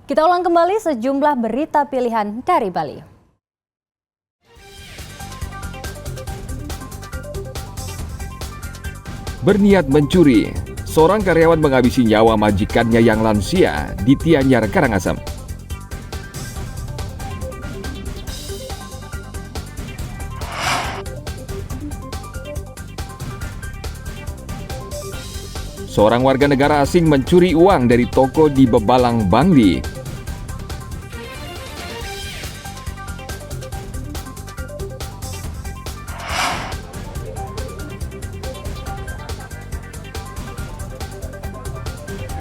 Kita ulang kembali sejumlah berita pilihan dari Bali. Berniat mencuri, seorang karyawan menghabisi nyawa majikannya yang lansia di Tianyar, Karangasem. Seorang warga negara asing mencuri uang dari toko di Bebalang, Bangli.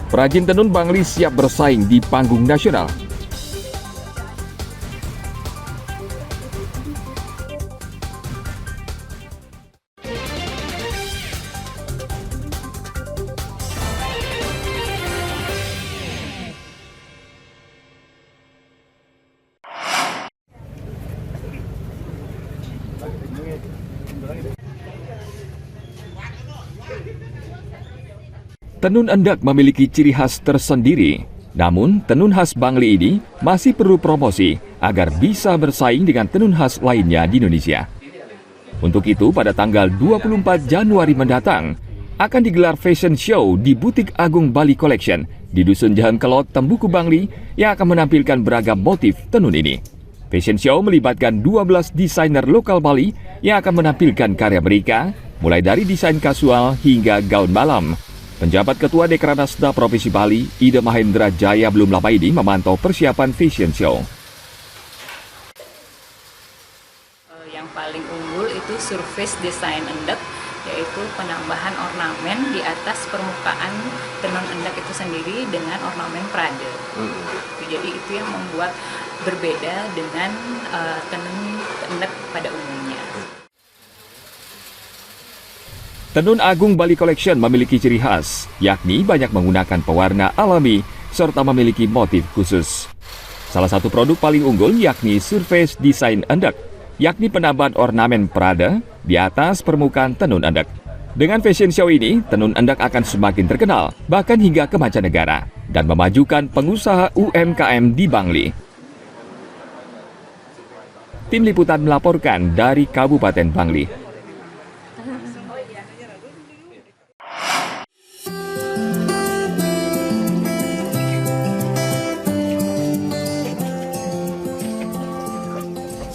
Perajin tenun Bangli siap bersaing di panggung nasional. Tenun endek memiliki ciri khas tersendiri. Namun, tenun khas Bangli ini masih perlu promosi agar bisa bersaing dengan tenun khas lainnya di Indonesia. Untuk itu, pada tanggal 24 Januari mendatang, akan digelar fashion show di Butik Agung Bali Collection di Dusun Jahan Kelot, Tembuku, Bangli yang akan menampilkan beragam motif tenun ini. Fashion show melibatkan 12 desainer lokal Bali yang akan menampilkan karya mereka, mulai dari desain kasual hingga gaun malam. Penjabat Ketua Dekranasda Provinsi Bali, Ida Mahendra Jaya belum lama ini memantau persiapan fashion show. Yang paling unggul itu surface design endek, yaitu penambahan ornamen di atas permukaan tenun endek itu sendiri dengan ornamen prade. Jadi itu yang membuat berbeda dengan tenun endek pada umumnya. Tenun Agung Bali Collection memiliki ciri khas, yakni banyak menggunakan pewarna alami serta memiliki motif khusus. Salah satu produk paling unggul yakni surface design endek, yakni penambahan ornamen prada di atas permukaan tenun endek. Dengan fashion show ini, tenun endek akan semakin terkenal, bahkan hingga ke mancanegara, dan memajukan pengusaha UMKM di Bangli. Tim Liputan melaporkan dari Kabupaten Bangli.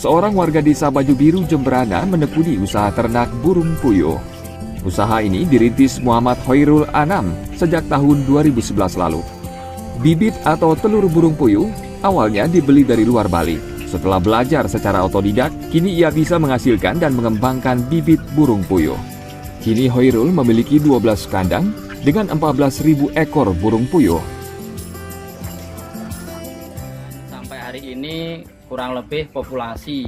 Seorang warga desa Baju Biru, Jemberana menekuni usaha ternak burung puyuh. Usaha ini dirintis Muhammad Hoirul Anam sejak tahun 2011 lalu. Bibit atau telur burung puyuh awalnya dibeli dari luar Bali. Setelah belajar secara otodidak, kini ia bisa menghasilkan dan mengembangkan bibit burung puyuh. Kini Hoirul memiliki 12 kandang dengan 14.000 ekor burung puyuh. Sampai hari ini kurang lebih populasi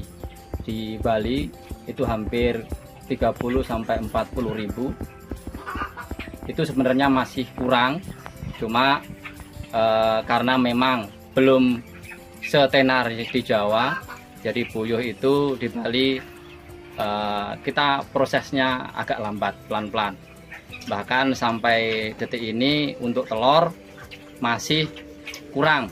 di Bali itu hampir 30 sampai 40 ribu. Itu sebenarnya masih kurang, cuma karena memang belum setenar di Jawa, jadi puyuh itu di Bali kita prosesnya agak lambat, pelan-pelan. Bahkan sampai detik ini untuk telur masih kurang.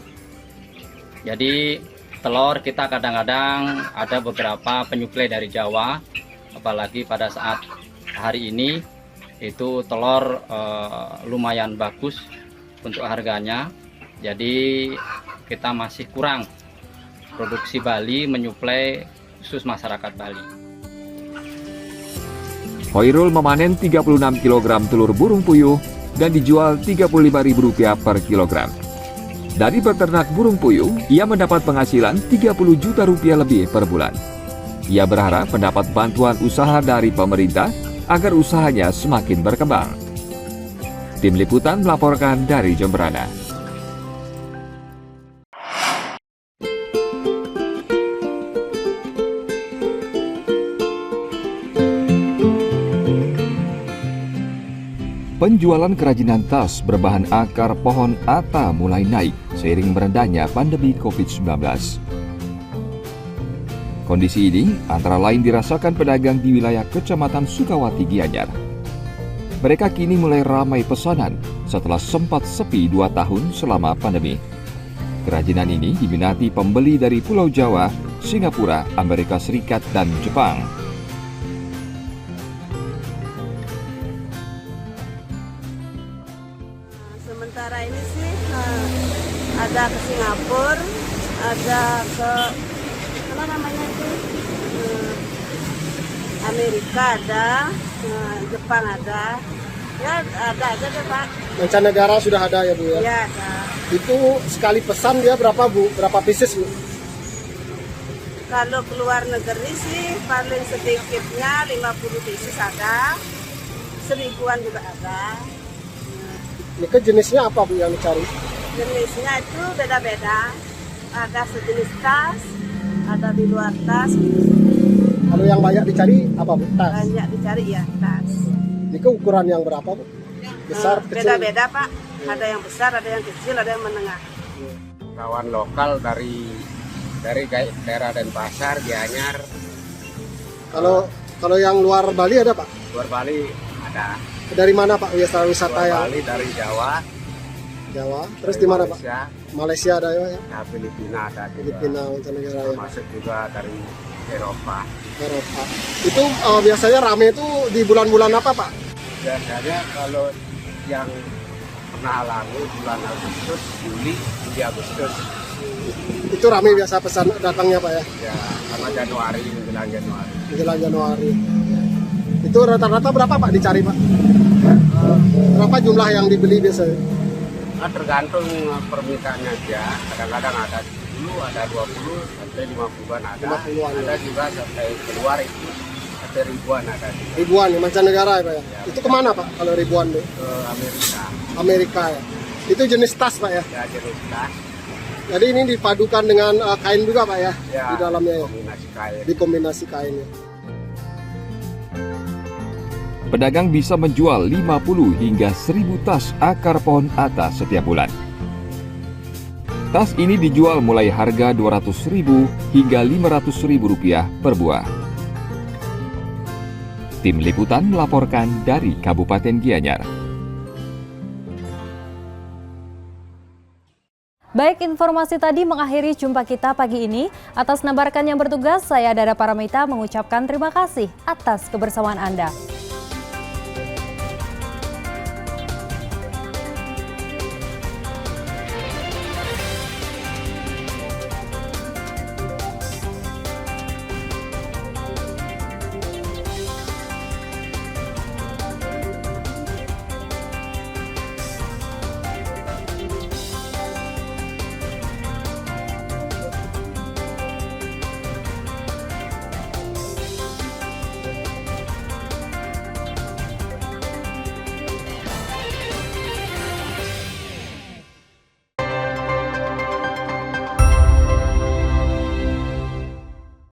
Jadi telur kita kadang-kadang ada beberapa penyuplai dari Jawa, apalagi pada saat hari ini itu telur lumayan bagus untuk harganya. Jadi kita masih kurang produksi Bali menyuplai khusus masyarakat Bali. Hoirul memanen 36 kg telur burung puyuh dan dijual Rp35.000 per kilogram. Dari beternak burung puyuh, ia mendapat penghasilan Rp30 juta lebih per bulan. Ia berharap mendapat bantuan usaha dari pemerintah agar usahanya semakin berkembang. Tim Liputan melaporkan dari Jemberana. Penjualan kerajinan tas berbahan akar pohon ata mulai naik seiring merendahnya pandemi COVID-19. Kondisi ini antara lain dirasakan pedagang di wilayah Kecamatan Sukawati, Gianyar. Mereka kini mulai ramai pesanan setelah sempat sepi 2 tahun selama pandemi. Kerajinan ini diminati pembeli dari Pulau Jawa, Singapura, Amerika Serikat, dan Jepang. Sementara ini sih ada ke Singapura, ada ke apa namanya itu Amerika ada, Jepang ada, ya ada aja deh Pak. Mancanegara sudah ada ya Bu ya? Ya ada. Itu sekali pesan dia berapa Bu? Berapa pieces Bu? Kalau keluar negeri sih paling sedikitnya 50 pieces ada, 1000-an juga ada. Ini ke jenisnya apa Bu yang dicari? Jenisnya itu beda-beda. Ada sejenis tas, ada di luar tas. Kalau yang banyak dicari apa Bu? Tas. Banyak dicari ya tas. Ini ke ukuran yang berapa Bu? Besar, kecil? Beda-beda Pak. Ada yang besar, ada yang kecil, ada yang menengah. Kawan lokal dari daerah Denpasar, Gianyar. Kalau yang luar Bali ada Pak? Luar Bali ada. Dari mana Pak wisata Luar yang? Bali dari Jawa. Jawa. Terus dari di mana Pak? Malaysia, Malaysia ada ya? ya, Filipina ada juga. Filipina, mancanegara ya. Termasuk juga dari Eropa. Eropa. Itu biasanya rame itu di bulan-bulan apa Pak? Biasanya kalau yang pernah lalu bulan Agustus, Juli, hingga Agustus. Itu rame biasa pesan datangnya Pak ya? Ya, sama Januari, menjelang Januari. Menjelang Januari. Itu rata-rata berapa Pak dicari Pak? Berapa jumlah yang dibeli biasanya? Nah, tergantung permintaannya aja. Kadang-kadang ada 10, ada 20, sampai 50-an ada. 50-an, Ada juga sampai keluar itu sampai ribuan ada. Ribuan ya, mancanegara ya Pak ya? Ya. Itu kemana Pak kalau ribuan tuh? Ke Amerika. Amerika ya? Itu jenis tas Pak ya? Ya, jenis tas. Jadi ini dipadukan dengan kain juga Pak ya? Ya, Di dalamnya ya? kombinasi kain. Dikombinasi kainnya. Pedagang bisa menjual 50 hingga 1000 tas akar pohon atas setiap bulan. Tas ini dijual mulai harga Rp200.000 hingga Rp500.000 per buah. Tim Liputan melaporkan dari Kabupaten Gianyar. Baik, informasi tadi mengakhiri jumpa kita pagi ini. Atas nama rekan yang bertugas, saya Dada Paramita mengucapkan terima kasih atas kebersamaan Anda.